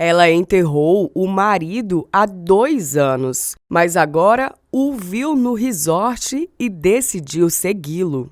Ela enterrou o marido há 2 anos, mas agora o viu no resort e decidiu segui-lo.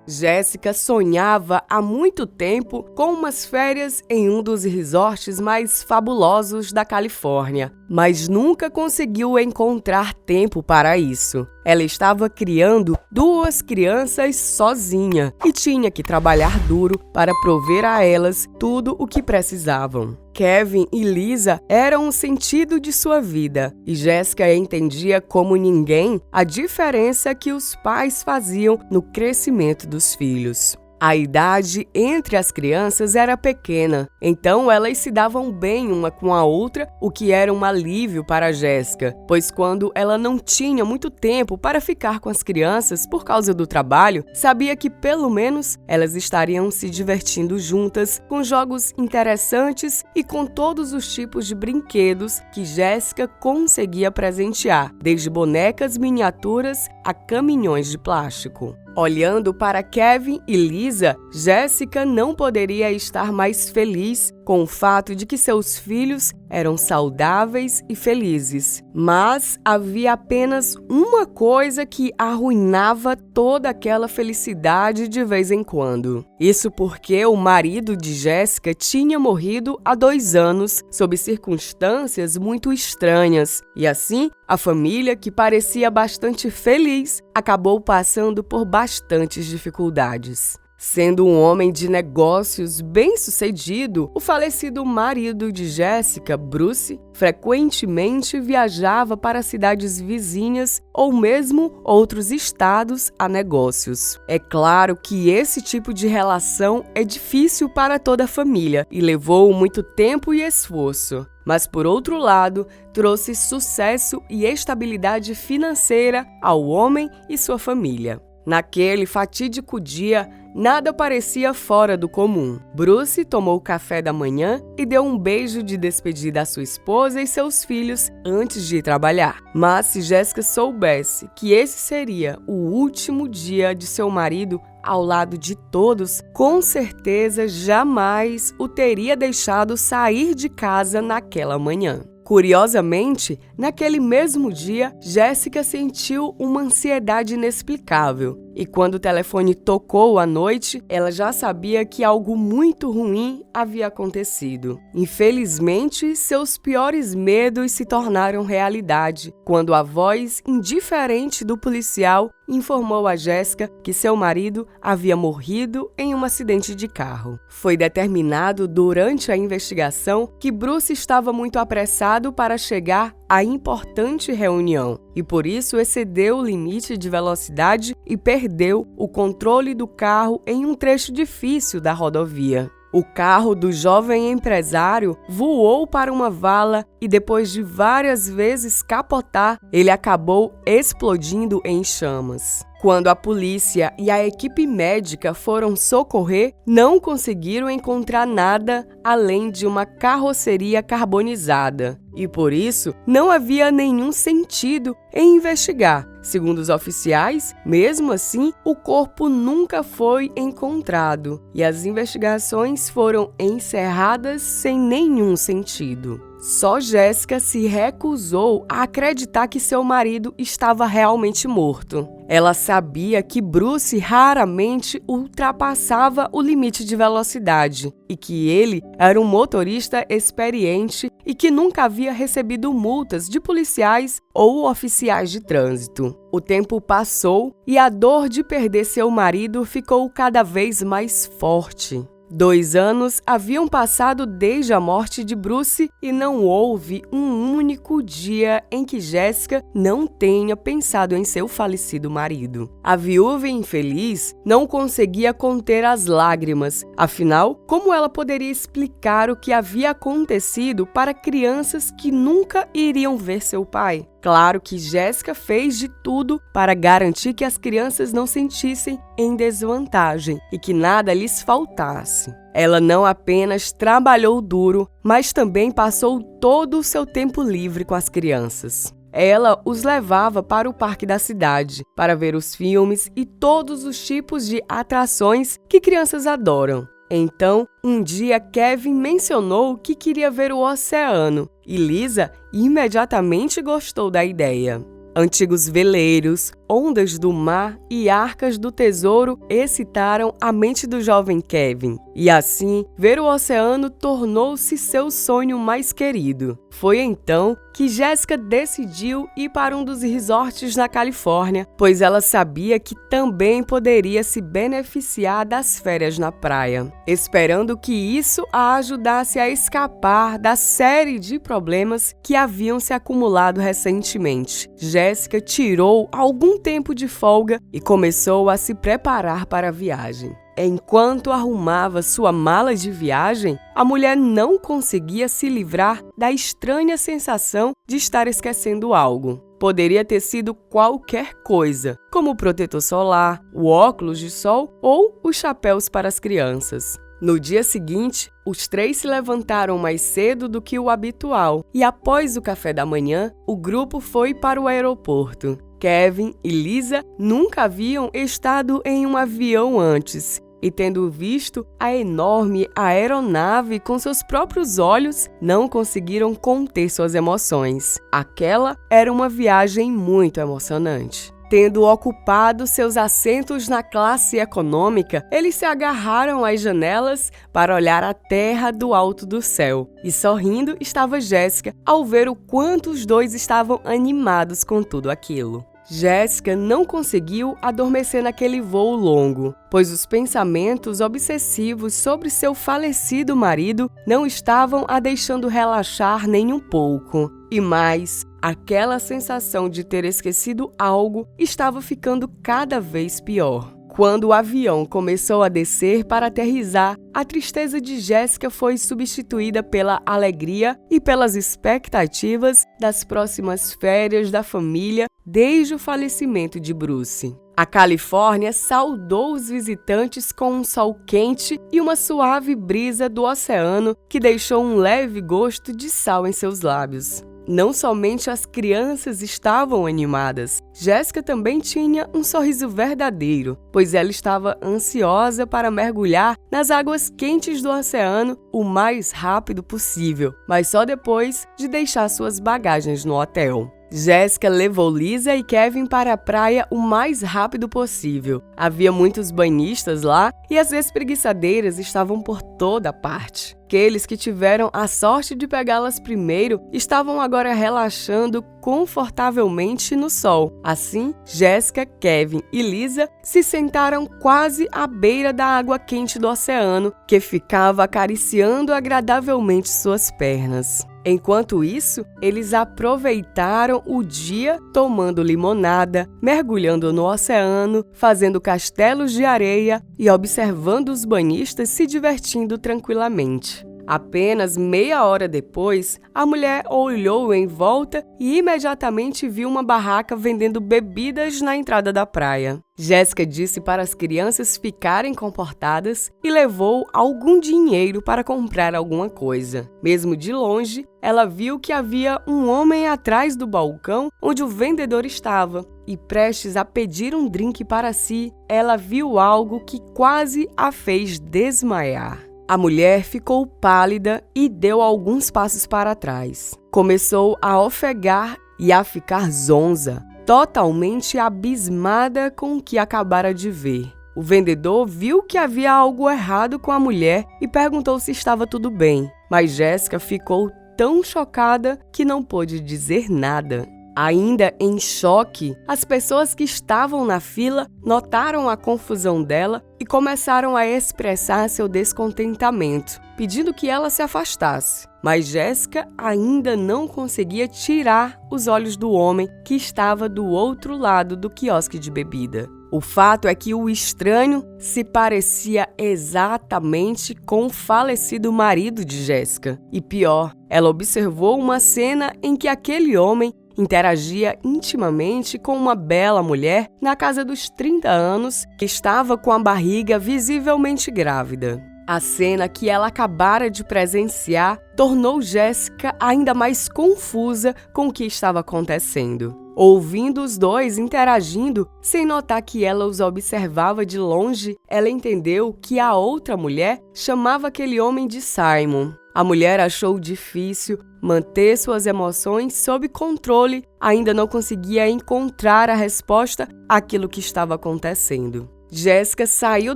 Jéssica sonhava há muito tempo com umas férias em um dos resorts mais fabulosos da Califórnia, mas nunca conseguiu encontrar tempo para isso. Ela estava criando 2 crianças sozinha e tinha que trabalhar duro para prover a elas tudo o que precisavam. Kevin e Lisa eram o sentido de sua vida e Jéssica entendia como ninguém a diferença que os pais faziam no crescimento dos filhos. A idade entre as crianças era pequena, então elas se davam bem uma com a outra, o que era um alívio para Jéssica, pois quando ela não tinha muito tempo para ficar com as crianças por causa do trabalho, sabia que pelo menos elas estariam se divertindo juntas, com jogos interessantes e com todos os tipos de brinquedos que Jéssica conseguia presentear, desde bonecas miniaturas a caminhões de plástico. Olhando para Kevin e Lisa, Jéssica não poderia estar mais feliz com o fato de que seus filhos eram saudáveis e felizes. Mas havia apenas uma coisa que arruinava toda aquela felicidade de vez em quando. Isso porque o marido de Jéssica tinha morrido há 2 anos, sob circunstâncias muito estranhas, e assim, a família, que parecia bastante feliz, acabou passando por bastantes dificuldades. Sendo um homem de negócios bem-sucedido, o falecido marido de Jéssica, Bruce, frequentemente viajava para cidades vizinhas ou mesmo outros estados a negócios. É claro que esse tipo de relação é difícil para toda a família e levou muito tempo e esforço. Mas, por outro lado, trouxe sucesso e estabilidade financeira ao homem e sua família. Naquele fatídico dia, nada parecia fora do comum. Bruce tomou o café da manhã e deu um beijo de despedida à sua esposa e seus filhos antes de ir trabalhar. Mas se Jéssica soubesse que esse seria o último dia de seu marido ao lado de todos, com certeza jamais o teria deixado sair de casa naquela manhã. Curiosamente, naquele mesmo dia, Jéssica sentiu uma ansiedade inexplicável. E quando o telefone tocou à noite, ela já sabia que algo muito ruim havia acontecido. Infelizmente, seus piores medos se tornaram realidade, quando a voz indiferente do policial informou a Jéssica que seu marido havia morrido em um acidente de carro. Foi determinado durante a investigação que Bruce estava muito apressado para chegar à importante reunião e por isso excedeu o limite de velocidade e perdeu o controle do carro em um trecho difícil da rodovia. O carro do jovem empresário voou para uma vala e, depois de várias vezes capotar, ele acabou explodindo em chamas. Quando a polícia e a equipe médica foram socorrer, não conseguiram encontrar nada além de uma carroceria carbonizada. E por isso, não havia nenhum sentido em investigar. Segundo os oficiais, mesmo assim, o corpo nunca foi encontrado e as investigações foram encerradas sem nenhum sentido. Só Jéssica se recusou a acreditar que seu marido estava realmente morto. Ela sabia que Bruce raramente ultrapassava o limite de velocidade e que ele era um motorista experiente e que nunca havia recebido multas de policiais ou oficiais de trânsito. O tempo passou e a dor de perder seu marido ficou cada vez mais forte. 2 anos haviam passado desde a morte de Bruce e não houve um único dia em que Jéssica não tenha pensado em seu falecido marido. A viúva infeliz não conseguia conter as lágrimas. Afinal, como ela poderia explicar o que havia acontecido para crianças que nunca iriam ver seu pai? Claro que Jéssica fez de tudo para garantir que as crianças não sentissem em desvantagem e que nada lhes faltasse. Ela não apenas trabalhou duro, mas também passou todo o seu tempo livre com as crianças. ela os levava para o parque da cidade, para ver os filmes e todos os tipos de atrações que crianças adoram. Então, um dia Kevin mencionou que queria ver o oceano e Lisa imediatamente gostou da ideia. Antigos veleiros, ondas do mar e arcas do tesouro excitaram a mente do jovem Kevin. E assim, ver o oceano tornou-se seu sonho mais querido. Foi então que Jéssica decidiu ir para um dos resorts na Califórnia, pois ela sabia que também poderia se beneficiar das férias na praia, esperando que isso a ajudasse a escapar da série de problemas que haviam se acumulado recentemente. Jéssica tirou algum tempo de folga e começou a se preparar para a viagem. Enquanto arrumava sua mala de viagem, a mulher não conseguia se livrar da estranha sensação de estar esquecendo algo. Poderia ter sido qualquer coisa, como o protetor solar, o óculos de sol ou os chapéus para as crianças. No dia seguinte, os três se levantaram mais cedo do que o habitual e, após o café da manhã, o grupo foi para o aeroporto. Kevin e Lisa nunca haviam estado em um avião antes e, tendo visto a enorme aeronave com seus próprios olhos, não conseguiram conter suas emoções. Aquela era uma viagem muito emocionante. Tendo ocupado seus assentos na classe econômica, eles se agarraram às janelas para olhar a terra do alto do céu. E sorrindo estava Jéssica ao ver o quanto os dois estavam animados com tudo aquilo. Jéssica não conseguiu adormecer naquele voo longo, pois os pensamentos obsessivos sobre seu falecido marido não estavam a deixando relaxar nem um pouco. E mais, aquela sensação de ter esquecido algo estava ficando cada vez pior. Quando o avião começou a descer para aterrissar, a tristeza de Jéssica foi substituída pela alegria e pelas expectativas das próximas férias da família desde o falecimento de Bruce. A Califórnia saudou os visitantes com um sol quente e uma suave brisa do oceano que deixou um leve gosto de sal em seus lábios. Não somente as crianças estavam animadas, Jéssica também tinha um sorriso verdadeiro, pois ela estava ansiosa para mergulhar nas águas quentes do oceano o mais rápido possível, mas só depois de deixar suas bagagens no hotel. Jéssica levou Lisa e Kevin para a praia o mais rápido possível. Havia muitos banhistas lá e as espreguiçadeiras estavam por toda parte. Aqueles que tiveram a sorte de pegá-las primeiro estavam agora relaxando confortavelmente no sol. Assim, Jéssica, Kevin e Lisa se sentaram quase à beira da água quente do oceano, que ficava acariciando agradavelmente suas pernas. Enquanto isso, eles aproveitaram o dia tomando limonada, mergulhando no oceano, fazendo castelos de areia e observando os banhistas se divertindo tranquilamente. Apenas meia hora depois, a mulher olhou em volta e imediatamente viu uma barraca vendendo bebidas na entrada da praia. Jéssica disse para as crianças ficarem comportadas e levou algum dinheiro para comprar alguma coisa. Mesmo de longe, ela viu que havia um homem atrás do balcão onde o vendedor estava. E prestes a pedir um drink para si, ela viu algo que quase a fez desmaiar. A mulher ficou pálida e deu alguns passos para trás. Começou a ofegar e a ficar zonza, totalmente abismada com o que acabara de ver. O vendedor viu que havia algo errado com a mulher e perguntou se estava tudo bem, mas Jéssica ficou tão chocada que não pôde dizer nada. Ainda em choque, as pessoas que estavam na fila notaram a confusão dela e começaram a expressar seu descontentamento, pedindo que ela se afastasse. Mas Jéssica ainda não conseguia tirar os olhos do homem que estava do outro lado do quiosque de bebida. O fato é que o estranho se parecia exatamente com o falecido marido de Jéssica. E pior, ela observou uma cena em que aquele homem interagia intimamente com uma bela mulher na casa dos 30 anos que estava com a barriga visivelmente grávida. A cena que ela acabara de presenciar tornou Jéssica ainda mais confusa com o que estava acontecendo. Ouvindo os dois interagindo, sem notar que ela os observava de longe, ela entendeu que a outra mulher chamava aquele homem de Simon. A mulher achou difícil manter suas emoções sob controle, ainda não conseguia encontrar a resposta àquilo que estava acontecendo. Jéssica saiu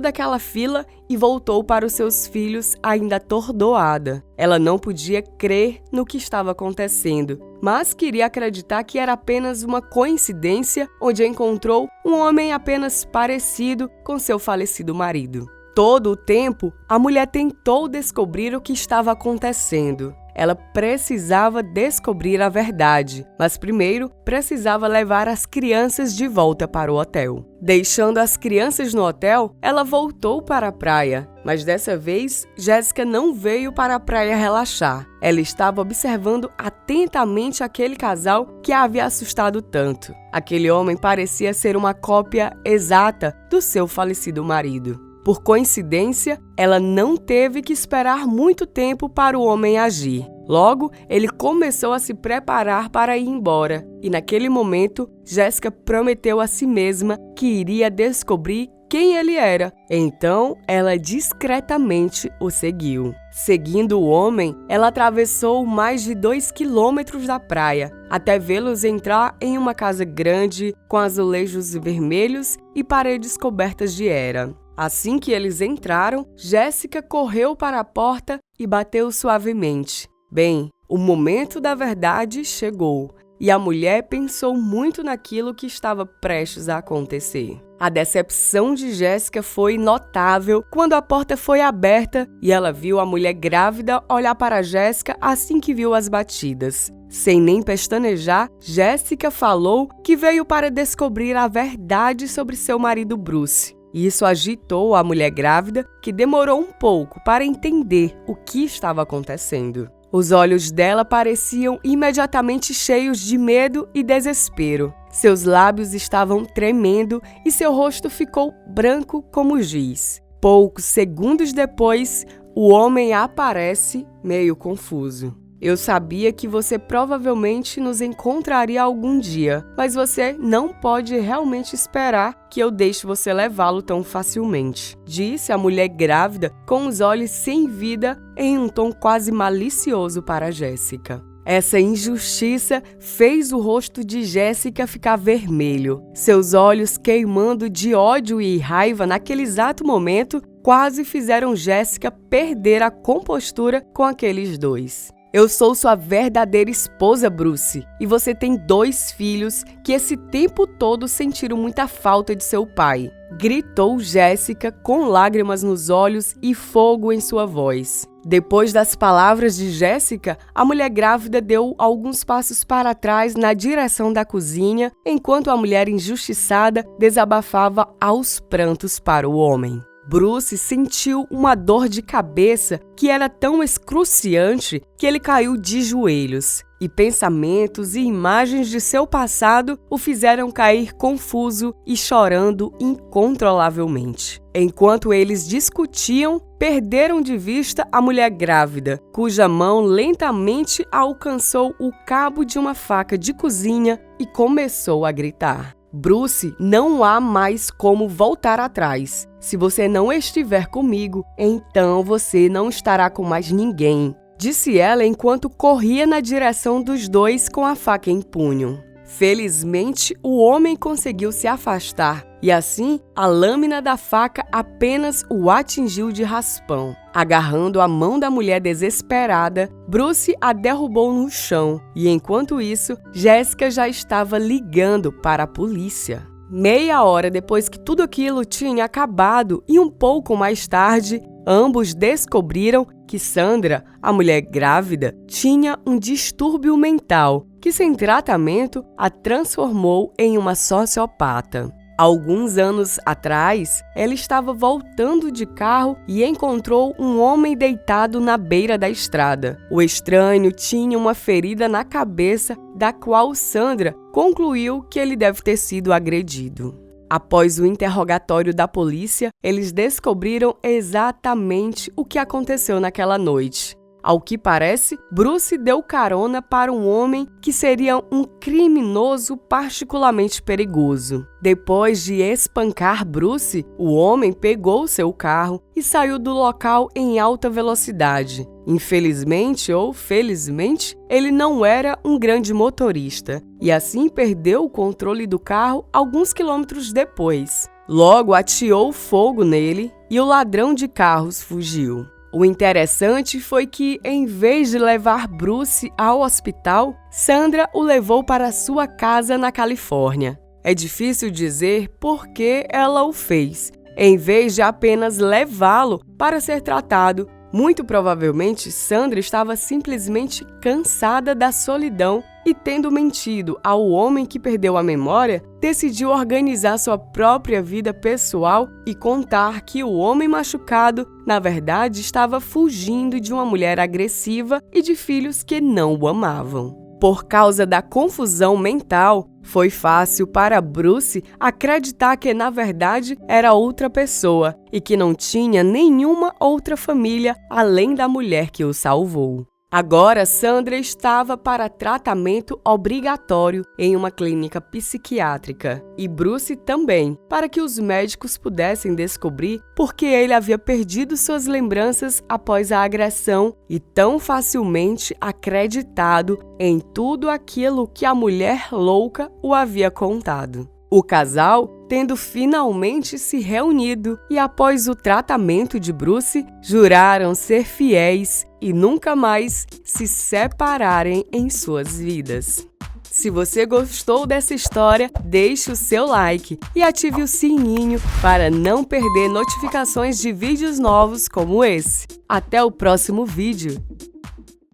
daquela fila e voltou para os seus filhos ainda atordoada. Ela não podia crer no que estava acontecendo, mas queria acreditar que era apenas uma coincidência onde encontrou um homem apenas parecido com seu falecido marido. Todo o tempo, a mulher tentou descobrir o que estava acontecendo. Ela precisava descobrir a verdade, mas primeiro precisava levar as crianças de volta para o hotel. Deixando as crianças no hotel, ela voltou para a praia, mas dessa vez, Jéssica não veio para a praia relaxar. Ela estava observando atentamente aquele casal que a havia assustado tanto. Aquele homem parecia ser uma cópia exata do seu falecido marido. Por coincidência, ela não teve que esperar muito tempo para o homem agir. Logo, ele começou a se preparar para ir embora. E naquele momento, Jéssica prometeu a si mesma que iria descobrir quem ele era. Então, ela discretamente o seguiu. Seguindo o homem, ela atravessou mais de 2 quilômetros da praia, até vê-los entrar em uma casa grande, com azulejos vermelhos e paredes cobertas de era. Assim que eles entraram, Jéssica correu para a porta e bateu suavemente. Bem, o momento da verdade chegou, e a mulher pensou muito naquilo que estava prestes a acontecer. A decepção de Jéssica foi notável quando a porta foi aberta e ela viu a mulher grávida olhar para Jéssica assim que viu as batidas. Sem nem pestanejar, Jéssica falou que veio para descobrir a verdade sobre seu marido Bruce. Isso agitou a mulher grávida, que demorou um pouco para entender o que estava acontecendo. Os olhos dela pareciam imediatamente cheios de medo e desespero. Seus lábios estavam tremendo e seu rosto ficou branco como giz. Poucos segundos depois, o homem aparece meio confuso. Eu sabia que você provavelmente nos encontraria algum dia, mas você não pode realmente esperar que eu deixe você levá-lo tão facilmente, disse a mulher grávida com os olhos sem vida em um tom quase malicioso para Jéssica. Essa injustiça fez o rosto de Jéssica ficar vermelho. Seus olhos, queimando de ódio e raiva naquele exato momento, quase fizeram Jéssica perder a compostura com aqueles dois. Eu sou sua verdadeira esposa, Bruce, e você tem 2 filhos que esse tempo todo sentiram muita falta de seu pai, gritou Jéssica com lágrimas nos olhos e fogo em sua voz. Depois das palavras de Jéssica, a mulher grávida deu alguns passos para trás na direção da cozinha, enquanto a mulher injustiçada desabafava aos prantos para o homem. Bruce sentiu uma dor de cabeça que era tão excruciante que ele caiu de joelhos, e pensamentos e imagens de seu passado o fizeram cair confuso e chorando incontrolavelmente. Enquanto eles discutiam, perderam de vista a mulher grávida, cuja mão lentamente alcançou o cabo de uma faca de cozinha e começou a gritar. Bruce, não há mais como voltar atrás. Se você não estiver comigo, então você não estará com mais ninguém, disse ela enquanto corria na direção dos dois com a faca em punho. Felizmente, o homem conseguiu se afastar e assim a lâmina da faca apenas o atingiu de raspão. Agarrando a mão da mulher desesperada, Bruce a derrubou no chão e enquanto isso, Jéssica já estava ligando para a polícia. Meia hora depois que tudo aquilo tinha acabado e um pouco mais tarde, ambos descobriram que Sandra, a mulher grávida, tinha um distúrbio mental que, sem tratamento, a transformou em uma sociopata. Alguns anos atrás, ela estava voltando de carro e encontrou um homem deitado na beira da estrada. O estranho tinha uma ferida na cabeça, da qual Sandra concluiu que ele deve ter sido agredido. Após o interrogatório da polícia, eles descobriram exatamente o que aconteceu naquela noite. Ao que parece, Bruce deu carona para um homem que seria um criminoso particularmente perigoso. Depois de espancar Bruce, o homem pegou seu carro e saiu do local em alta velocidade. Infelizmente ou felizmente, ele não era um grande motorista e assim perdeu o controle do carro alguns quilômetros depois. Logo ateou fogo nele e o ladrão de carros fugiu. O interessante foi que, em vez de levar Bruce ao hospital, Sandra o levou para sua casa na Califórnia. É difícil dizer por que ela o fez, em vez de apenas levá-lo para ser tratado. Muito provavelmente, Sandra estava simplesmente cansada da solidão e, tendo mentido ao homem que perdeu a memória, decidiu organizar sua própria vida pessoal e contar que o homem machucado, na verdade, estava fugindo de uma mulher agressiva e de filhos que não o amavam. Por causa da confusão mental, foi fácil para Bruce acreditar que, na verdade, era outra pessoa e que não tinha nenhuma outra família além da mulher que o salvou. Agora, Sandra estava para tratamento obrigatório em uma clínica psiquiátrica e Bruce também, para que os médicos pudessem descobrir por que ele havia perdido suas lembranças após a agressão e tão facilmente acreditado em tudo aquilo que a mulher louca o havia contado. O casal, tendo finalmente se reunido e após o tratamento de Bruce, juraram ser fiéis e nunca mais se separarem em suas vidas. Se você gostou dessa história, deixe o seu like e ative o sininho para não perder notificações de vídeos novos como esse. Até o próximo vídeo!